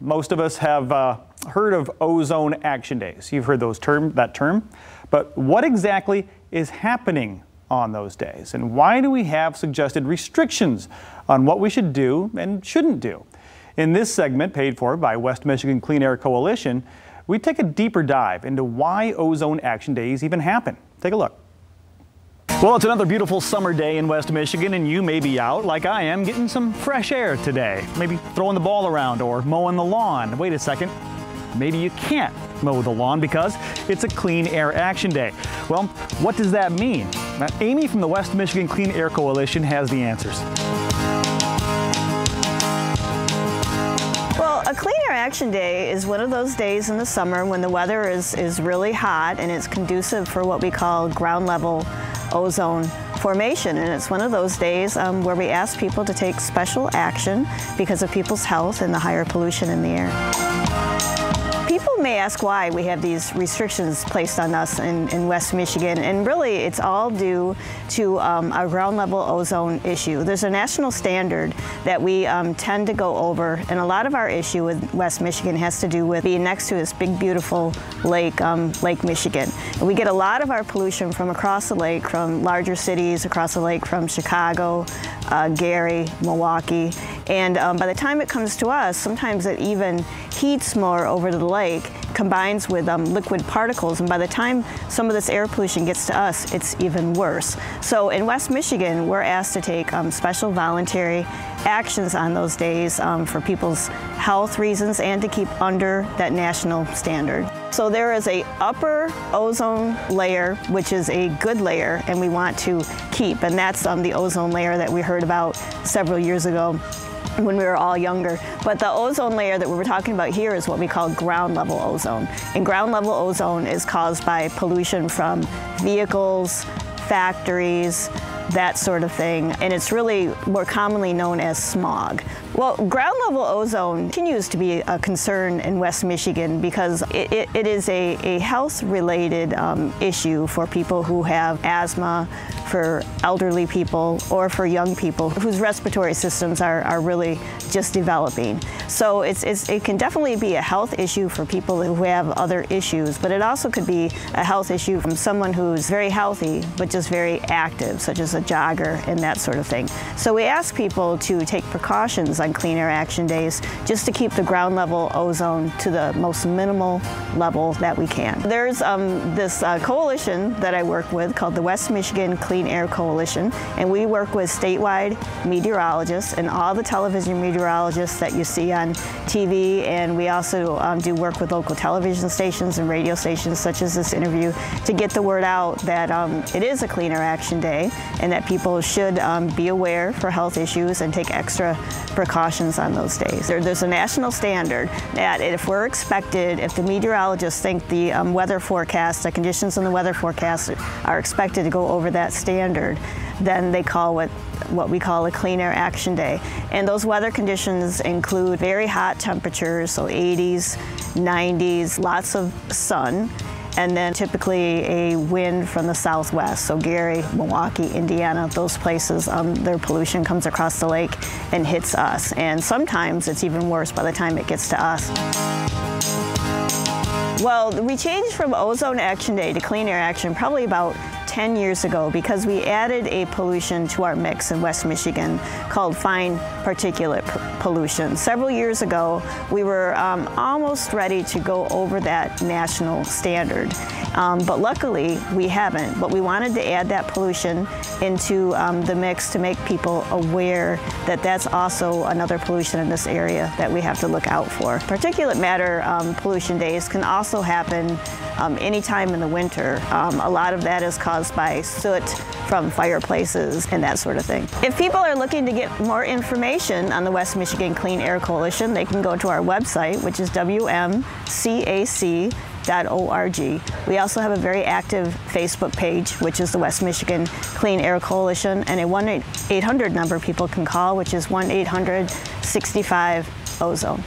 Most of us have heard of ozone action days. You've heard that term. But what exactly is happening on those days? And why do we have suggested restrictions on what we should do and shouldn't do? In this segment, paid for by West Michigan Clean Air Coalition, we take a deeper dive into why ozone action days even happen. Take a look. Well, it's another beautiful summer day in West Michigan, and you may be out, like I am, getting some fresh air today. Maybe throwing the ball around or mowing the lawn. Wait a second. Maybe you can't mow the lawn because it's a Clean Air Action Day. Well, what does that mean? Now, Amy from the West Michigan Clean Air Coalition has the answers. Well, a Clean Air Action Day is one of those days in the summer when the weather is really hot and it's conducive for what we call ground level ozone formation, and it's one of those days where we ask people to take special action because of people's health and the higher pollution in the air. People may ask why we have these restrictions placed on us in West Michigan, and really it's all due to our ground level ozone issue. There's a national standard that we tend to go over, and a lot of our issue with West Michigan has to do with being next to this big beautiful lake, Lake Michigan. And we get a lot of our pollution from across the lake, from larger cities across the lake, from Chicago, Gary, Milwaukee, and by the time it comes to us, sometimes it even heats more over to the lake, combines with liquid particles, and by the time some of this air pollution gets to us, it's even worse. So in West Michigan, we're asked to take special voluntary actions on those days for people's health reasons and to keep under that national standard. So there is a upper ozone layer, which is a good layer, and we want to keep, and that's the ozone layer that we heard about several years ago when we were all younger. But the ozone layer that we were talking about here is what we call ground level ozone. And ground level ozone is caused by pollution from vehicles, factories, that sort of thing, and it's really more commonly known as smog. Well, ground level ozone continues to be a concern in West Michigan because it is a health-related issue for people who have asthma, for elderly people, or for young people whose respiratory systems are really just developing. So it can definitely be a health issue for people who have other issues, but it also could be a health issue from someone who's very healthy but just very active, such as a jogger and that sort of thing. So we ask people to take precautions on Clean Air Action Days just to keep the ground level ozone to the most minimal level that we can. There's this coalition that I work with called the West Michigan Clean Air Coalition, and we work with statewide meteorologists and all the television meteorologists that you see on TV, and we also do work with local television stations and radio stations such as this interview to get the word out that it is a Clean Air Action Day and that people should be aware for health issues and take extra precautions on those days. There's a national standard that if we're expected, if the meteorologists think the weather forecast, the conditions in the weather forecast are expected to go over that standard, then they call what we call a Clean Air Action Day. And those weather conditions include very hot temperatures, so 80s, 90s, lots of sun, and then typically a wind from the southwest. So Gary, Milwaukee, Indiana, those places, their pollution comes across the lake and hits us. And sometimes it's even worse by the time it gets to us. Well, we changed from Ozone Action Day to Clean Air Action probably about 10 years ago because we added a pollution to our mix in West Michigan called fine particulate pollution. Several years ago, we were almost ready to go over that national standard, but luckily we haven't. But we wanted to add that pollution into the mix to make people aware that that's also another pollution in this area that we have to look out for. Particulate matter pollution days can also happen anytime in the winter. A lot of that is caused by soot from fireplaces and that sort of thing. If people are looking to get more information on the West Michigan Clean Air Coalition, they can go to our website, which is wmcac.org. We also have a very active Facebook page, which is the West Michigan Clean Air Coalition, and a 1-800 number people can call, which is 1-800-65-OZONE.